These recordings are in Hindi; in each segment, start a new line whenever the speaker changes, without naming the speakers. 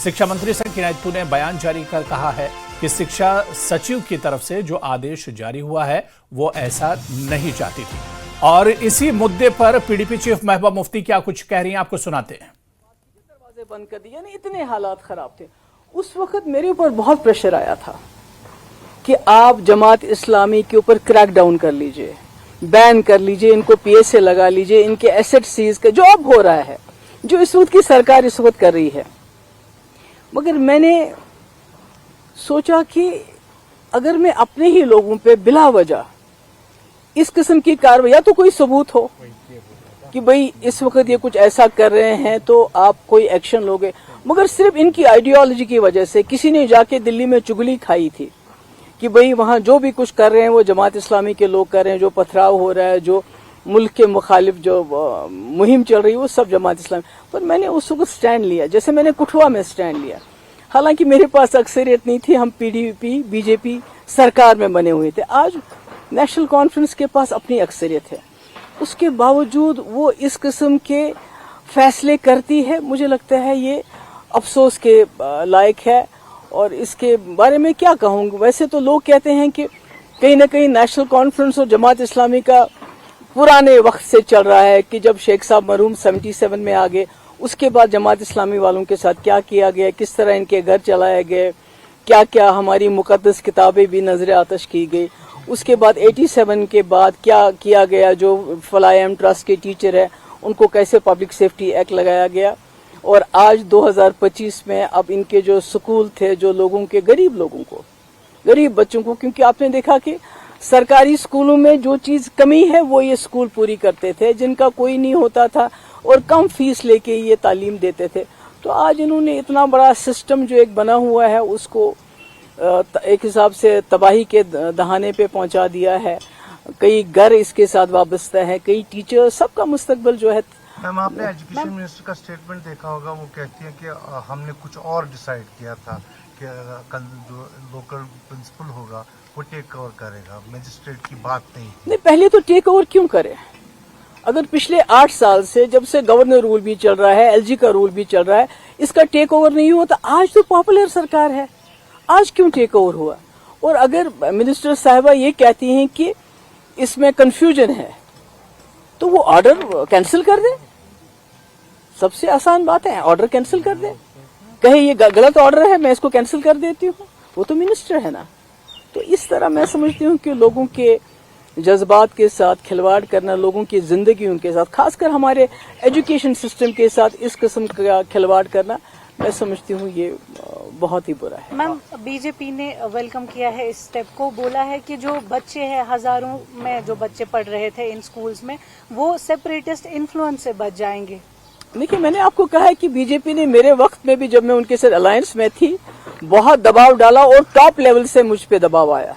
शिक्षा मंत्री संग किनायतपुर ने बयान जारी कर कहा है कि शिक्षा सचिव की तरफ से जो आदेश जारी हुआ है वो ऐसा नहीं चाहती थी। और इसी मुद्दे पर पीडीपी चीफ महबूबा मुफ्ती क्या कुछ कह रही हैं, आपको सुनाते हैं।
दरवाजे बंद कर दिए, इतने हालात खराब थे। उस वक्त मेरे ऊपर बहुत प्रेशर आया था कि आप जमात इस्लामी के ऊपर क्रैक डाउन कर लीजिए, बैन कर लीजिए, इनको पीएसए लगा लीजिए, इनके एसेट सीज का जो अब हो रहा है, जो इस वक्त की सरकार इस वक्त कर रही है। मगर मैंने सोचा कि अगर मैं अपने ही लोगों पे बिला वजह इस किस्म की कार्रवाई, या तो कोई सबूत हो कि भाई इस वक्त ये कुछ ऐसा कर रहे हैं तो आप कोई एक्शन लोगे, मगर सिर्फ इनकी आइडियोलॉजी की वजह से किसी ने जाके दिल्ली में चुगली खाई थी कि भाई वहां जो भी कुछ कर रहे हैं वो जमात इस्लामी के लोग कर रहे हैं, जो पथराव हो रहा है, जो मुल्क के मुखालिफ जो मुहिम चल रही है वो सब जमात इस्लामी। पर मैंने उस वक्त स्टैंड लिया, जैसे मैंने कुठवा में स्टैंड लिया। हालांकि मेरे पास अक्सरियत नहीं थी, हम पीडीपी बीजेपी सरकार में बने हुए थे। आज नेशनल कॉन्फ्रेंस के पास अपनी अक्सरियत है, उसके बावजूद वो इस किस्म के फैसले करती है। मुझे लगता है ये अफसोस के लायक है। और इसके बारे में क्या कहूँगा, वैसे तो लोग कहते हैं कि कहीं ना कहीं नेशनल कॉन्फ्रेंस और जमात इस्लामी का पुराने वक्त से चल रहा है कि जब शेख साहब मरहूम 77 में आ गए, उसके बाद जमात इस्लामी वालों के साथ क्या किया गया, किस तरह इनके घर चलाए गए, क्या क्या हमारी मुकद्दस किताबें भी नजर आतश की गई। उसके बाद 87 के बाद क्या किया गया, जो फलायम ट्रस्ट के टीचर है उनको कैसे पब्लिक सेफ्टी एक्ट लगाया गया। और आज 2025 में अब इनके जो स्कूल थे, जो लोगों के गरीब लोगों को, गरीब बच्चों को, क्योंकि आपने देखा कि सरकारी स्कूलों में जो चीज कमी है वो ये स्कूल पूरी करते थे, जिनका कोई नहीं होता था और कम फीस लेके ये तालीम देते थे। तो आज इन्होंने इतना बड़ा सिस्टम जो एक बना हुआ है उसको एक हिसाब से तबाही के दहाने पे पहुंचा दिया है। कई घर इसके साथ वाबस्ता है, कई टीचर, सबका मुस्तकबिल जो है।
मैम, आपने एजुकेशन मिनिस्टर का स्टेटमेंट देखा होगा, वो कहती हैं कि हमने कुछ और डिसाइड किया था कि कल जो लोकल प्रिंसिपल होगा वो टेक ओवर करेगा, मजिस्ट्रेट की बात नहीं।
पहले तो टेक ओवर क्यों करे? अगर पिछले 8 साल से, जब से गवर्नर रूल भी चल रहा है, एलजी का रूल भी चल रहा है, इसका टेक ओवर नहीं हुआ तो आज तो पॉपुलर सरकार है, आज क्यों टेक ओवर हुआ? और अगर मिनिस्टर साहिबा ये कहती हैं कि इसमें कंफ्यूजन है तो वो ऑर्डर कैंसिल कर दे। सबसे आसान बात है, ऑर्डर कैंसिल कर दे, कहे ये गलत ऑर्डर है, मैं इसको कैंसिल कर देती हूँ। वो तो मिनिस्टर है ना। तो इस तरह मैं समझती हूँ कि लोगों के जज्बात के साथ खिलवाड़ करना, लोगों की जिंदगियों के साथ, खासकर हमारे एजुकेशन सिस्टम के साथ इस किस्म का खिलवाड़ करना, मैं समझती हूँ ये बहुत ही बुरा है।
मैम, बीजेपी ने वेलकम किया है इस स्टेप को, बोला है कि जो बच्चे हैं, हजारों में जो बच्चे पढ़ रहे थे इन स्कूल्स में, वो सेपरेटिस्ट इन्फ्लुएंस से बच जाएंगे।
देखिए, मैंने आपको कहा है कि बीजेपी ने मेरे वक्त में भी, जब मैं उनके साथ अलायंस में थी, बहुत दबाव डाला और टॉप लेवल से मुझ पे दबाव आया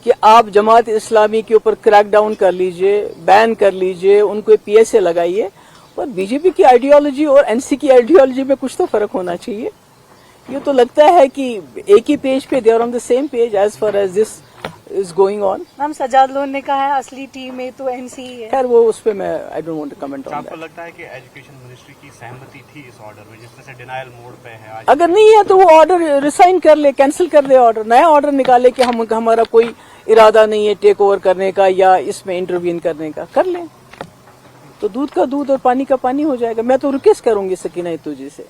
कि आप जमात इस्लामी के ऊपर क्रैक डाउन कर लीजिए, बैन कर लीजिए, उनको पीएसए लगाइए। पर बीजेपी की आइडियोलॉजी और एनसी की आइडियोलॉजी में कुछ तो फर्क होना चाहिए। ये तो लगता है कि एक ही पेज पे, they are on the same page as far as this is going on.
Ma'am, Sajad Lone ने कहा है असली टीम में तो एनसी है।
खैर, वो उस पे मैं I don't want to comment on that.
आपको लगता है कि एजुकेशन मिनिस्ट्री की सहमति थी इस ऑर्डर में, जिसमें से डिनायल मोड पे है आज?
अगर नहीं है तो वो ऑर्डर रिसाइन कर ले, कैंसिल कर दे ऑर्डर, नया ऑर्डर निकाले कि हमारा कोई इरादा नहीं है टेक ओवर करने का या इसमें इंटरवीन करने का, कर ले तो दूध का दूध और पानी का पानी हो जाएगा। मैं तो रिक्वेस्ट करूंगी सकीना जी से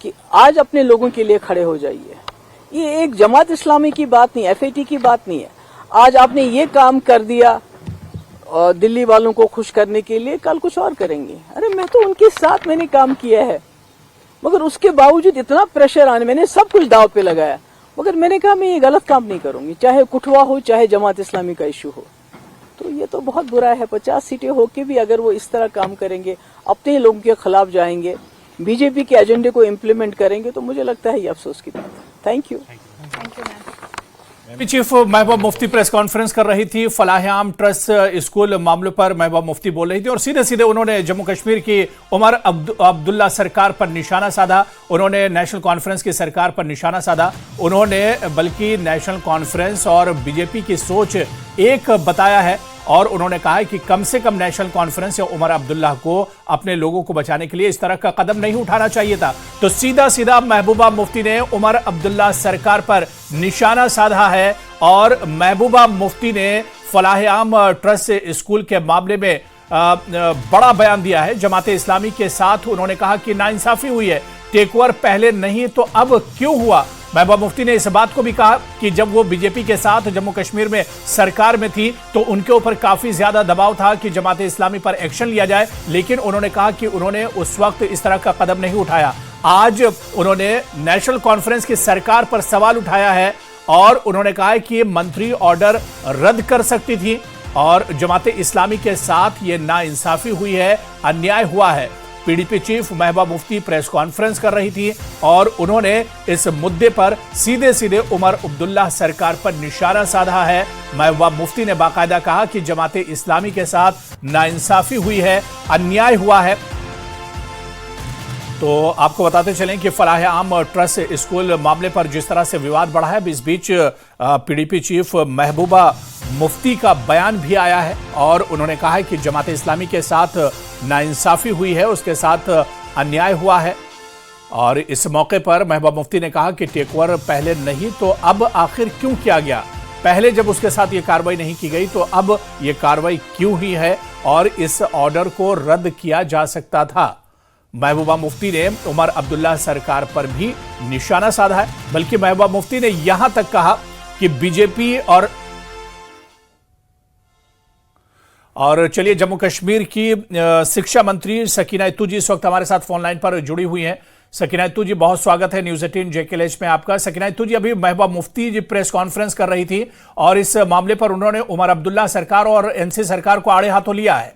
कि आज अपने लोगों के लिए खड़े हो जाइए। ये एक जमात इस्लामी की बात नहीं, एफएटी की बात नहीं है। आज आपने ये काम कर दिया और दिल्ली वालों को खुश करने के लिए, कल कुछ और करेंगे। अरे मैं तो उनके साथ मैंने काम किया है, मगर उसके बावजूद इतना प्रेशर आने, मैंने सब कुछ दाव पे लगाया, मगर मैंने कहा मैं ये गलत काम नहीं करूंगी, चाहे कुठवा हो चाहे जमात इस्लामी का इशू हो। तो ये तो बहुत बुरा है। 50 सीटें होके भी अगर वो इस तरह काम करेंगे, अपने लोगों के खिलाफ जाएंगे, बीजेपी के एजेंडे को इम्प्लीमेंट करेंगे, तो मुझे लगता है ये अफसोस की बात है। Thank you.
Chief Mehbooba Mufti press conference कर रही थी। फलाहयाम ट्रस्ट स्कूल मामले पर महबूबा मुफ्ती बोल रही थी और सीधे सीधे उन्होंने जम्मू कश्मीर की उमर अब्दुल्ला सरकार पर निशाना साधा। उन्होंने नेशनल कॉन्फ्रेंस की सरकार पर निशाना साधा। उन्होंने बल्कि नेशनल कॉन्फ्रेंस और बीजेपी की सोच एक बताया है और उन्होंने कहा है कि कम से कम नेशनल कॉन्फ्रेंस या उमर अब्दुल्ला को अपने लोगों को बचाने के लिए इस तरह का कदम नहीं उठाना चाहिए था। तो सीधा सीधा महबूबा मुफ्ती ने उमर अब्दुल्ला सरकार पर निशाना साधा है और महबूबा मुफ्ती ने फलाह-ए-आम ट्रस्ट स्कूल के मामले में बड़ा बयान दिया है। जमात इस्लामी के साथ उन्होंने कहा कि नाइंसाफी हुई है, टेक ओवर पहले नहीं तो अब क्यों हुआ। महबूबा मुफ्ती ने इस बात को भी कहा कि जब वो बीजेपी के साथ जम्मू कश्मीर में सरकार में थी तो उनके ऊपर काफी ज्यादा दबाव था कि जमात इस्लामी पर एक्शन लिया जाए, लेकिन उन्होंने कहा कि उन्होंने उस वक्त इस तरह का कदम नहीं उठाया। आज उन्होंने नेशनल कॉन्फ्रेंस की सरकार पर सवाल उठाया है और उन्होंने कहा है कि मंत्री ऑर्डर रद्द कर सकती थी और जमात इस्लामी के साथ ये नाइंसाफी हुई है, अन्याय हुआ है। PDP chief Mehbooba Mufti press conference कर रही थी और उन्होंने इस मुद्दे पर सीधे सीधे उमर अब्दुल्ला सरकार पर निशाना साधा है। महबूबा मुफ्ती ने बाकायदा कहा कि जमात इस्लामी के साथ नाइंसाफी हुई है, अन्याय हुआ है। तो आपको बताते चलें कि फलाह-ए-आम ट्रस्ट स्कूल मामले पर जिस तरह से विवाद बढ़ा है, इस बीच पीडीपी चीफ महबूबा मुफ्ती का बयान भी आया है और उन्होंने कहा है कि जमात इस्लामी के साथ नाइंसाफी हुई है, उसके साथ अन्याय हुआ है। और इस मौके पर महबूबा मुफ्ती ने कहा कि टेक ओवर पहले नहीं तो अब आखिर क्यों किया गया, पहले जब उसके साथ ये कार्रवाई नहीं की गई तो अब ये कार्रवाई क्यों हुई है और इस ऑर्डर को रद्द किया जा सकता था। महबूबा मुफ्ती ने उमर अब्दुल्ला सरकार पर भी निशाना साधा है, बल्कि महबूबा मुफ्ती ने यहां तक कहा कि बीजेपी और चलिए जम्मू कश्मीर की शिक्षा मंत्री सकीना इत्तू जी इस वक्त हमारे साथ फोन लाइन पर जुड़ी हुई हैं। सकीना इत्तू जी, बहुत स्वागत है न्यूज़ 18 JKLH में आपका। सकीना इत्तू जी, अभी महबूबा मुफ्ती जी प्रेस कॉन्फ्रेंस कर रही थी और इस मामले पर उन्होंने उमर अब्दुल्ला सरकार और NC सरकार को आड़े हाथों लिया है।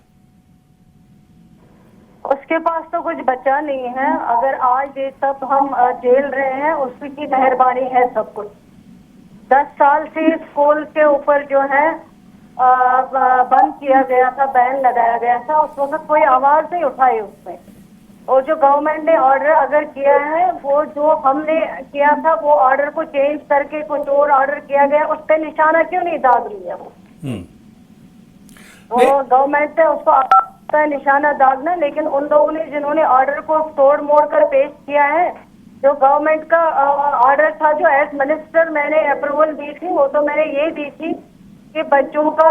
उसके पास तो कुछ बचा नहीं है। अगर आज ये सब हम झेल रहे हैं उसकी मेहरबानी है सब कुछ। 10 साल से स्कूल के ऊपर जो है बंद किया गया था, बैन लगाया गया था, उस वक्त कोई आवाज नहीं उठाई उसमें। और जो गवर्नमेंट ने ऑर्डर अगर किया है, वो जो हमने किया था वो ऑर्डर को चेंज करके कुछ और ऑर्डर किया गया, उस पर निशाना क्यों नहीं दाग लिया वो गवर्नमेंट ने उसको निशाना दागना। लेकिन उन लोगों ने जिन्होंने ऑर्डर को तोड़ मोड़ कर पेश किया है, जो गवर्नमेंट का ऑर्डर था, जो एज मिनिस्टर मैंने अप्रूवल दी थी, वो तो मैंने ये दी थी कि बच्चों का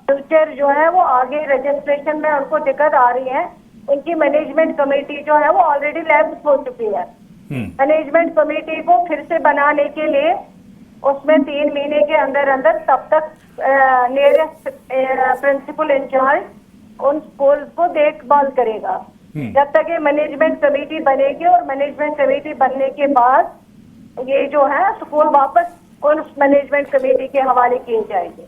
फ्यूचर जो है वो आगे रजिस्ट्रेशन में उनको दिक्कत आ रही है। उनकी मैनेजमेंट कमेटी जो है वो ऑलरेडी लैप्स हो चुकी है। मैनेजमेंट कमेटी को फिर से बनाने के लिए उसमें 3 महीने के अंदर अंदर तब तक नियरेस्ट प्रिंसिपल इंचार्ज उन स्कूल को देखभाल करेगा जब तक ये मैनेजमेंट कमेटी बनेगी। और मैनेजमेंट कमेटी बनने के बाद ये जो है स्कूल वापस उन मैनेजमेंट कमेटी के हवाले किए जाएंगे।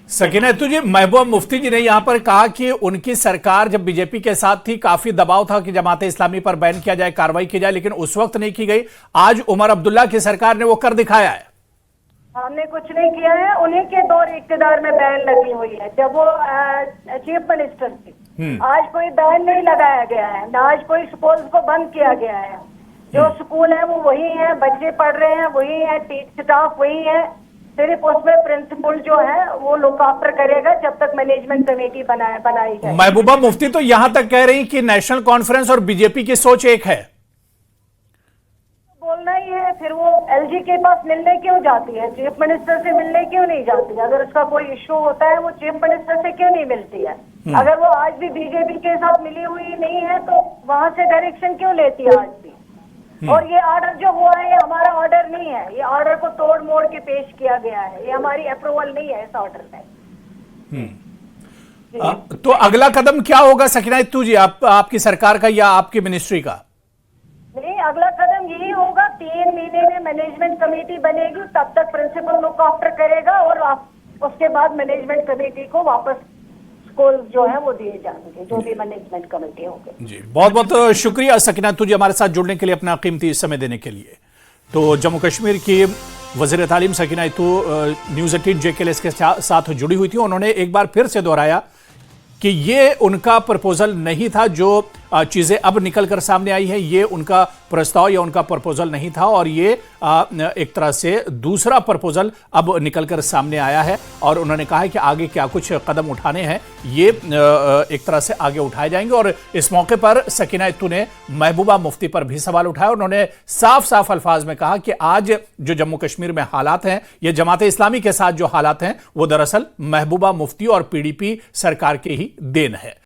सकीना इत्तू जी, महबूबा मुफ्ती जी ने यहां पर कहा कि उनकी सरकार जब बीजेपी के साथ थी काफी दबाव था कि जमात इस्लामी पर बैन किया जाए, कार्रवाई की जाए, लेकिन उस वक्त नहीं की गई। आज उमर अब्दुल्ला की सरकार ने वो कर दिखाया है।
हमने कुछ नहीं किया है। उन्हीं के दौर इक़्तिदार में बैन लगी हुई है जब वो चीफ मिनिस्टर थी। आज कोई बैन नहीं लगाया गया है, ना आज कोई स्कूल को बंद किया गया है। जो स्कूल है वो वही है, बच्चे पढ़ रहे हैं वही है, स्टाफ वही है। सिर्फ उसमें प्रिंसिपल जो है वो लुक आफ्टर करेगा जब तक मैनेजमेंट कमेटी बनाई जाए।
महबूबा मुफ्ती तो यहां तक कह रही कि नेशनल कॉन्फ्रेंस और बीजेपी की सोच एक है।
बोलना ही है, फिर वो LG के पास मिलने क्यों जाती है, चीफ मिनिस्टर से मिलने क्यों नहीं जाती? अगर उसका कोई इश्यू होता है वो चीफ मिनिस्टर से क्यों नहीं मिलती है? अगर वो आज भी बीजेपी के साथ मिली हुई नहीं है तो वहां से डायरेक्शन क्यों लेती है आज भी? और ये ऑर्डर जो हुआ है ये हमारा ऑर्डर नहीं है, ये ऑर्डर को तोड़ मोड़ के पेश किया गया है, ये हमारी अप्रूवल नहीं है इस ऑर्डर में।
तो अगला कदम क्या होगा सकीना इत्तू जी, आपकी सरकार का या आपकी मिनिस्ट्री का?
नहीं, अगला कदम यही होगा, 3 महीने में मैनेजमेंट कमेटी बनेगी, तब तक प्रिंसिपल लुक आफ्टर करेगा और उसके बाद मैनेजमेंट कमेटी को वापस स्कूल जो है वो दिए जाएंगे, जो भी मैनेजमेंट कमेटी होगी।
जी, बहुत बहुत शुक्रिया सकीना इत्तू जी हमारे साथ जुड़ने के लिए, अपना कीमती समय देने के लिए। तो जम्मू कश्मीर की वज़ीर तालीम सकीना इत्तू न्यूज़ 18 JKLH के साथ जुड़ी हुई थी। उन्होंने एक बार फिर से दोहराया कि ये उनका प्रपोजल नहीं था जो चीजें अब निकलकर सामने आई है। ये उनका प्रस्ताव या उनका प्रपोजल नहीं था और ये एक तरह से दूसरा प्रपोजल अब निकलकर सामने आया है और उन्होंने कहा है कि आगे क्या कुछ कदम उठाने हैं ये एक तरह से आगे उठाए जाएंगे। और इस मौके पर सकीना इत्तू ने महबूबा मुफ्ती पर भी सवाल उठाया। उन्होंने साफ साफ अल्फाज में कहा कि आज जो जम्मू कश्मीर में हालात हैं, ये जमाते इस्लामी के साथ जो हालात हैं वो दरअसल महबूबा मुफ्ती और पीडीपी सरकार के ही देन है।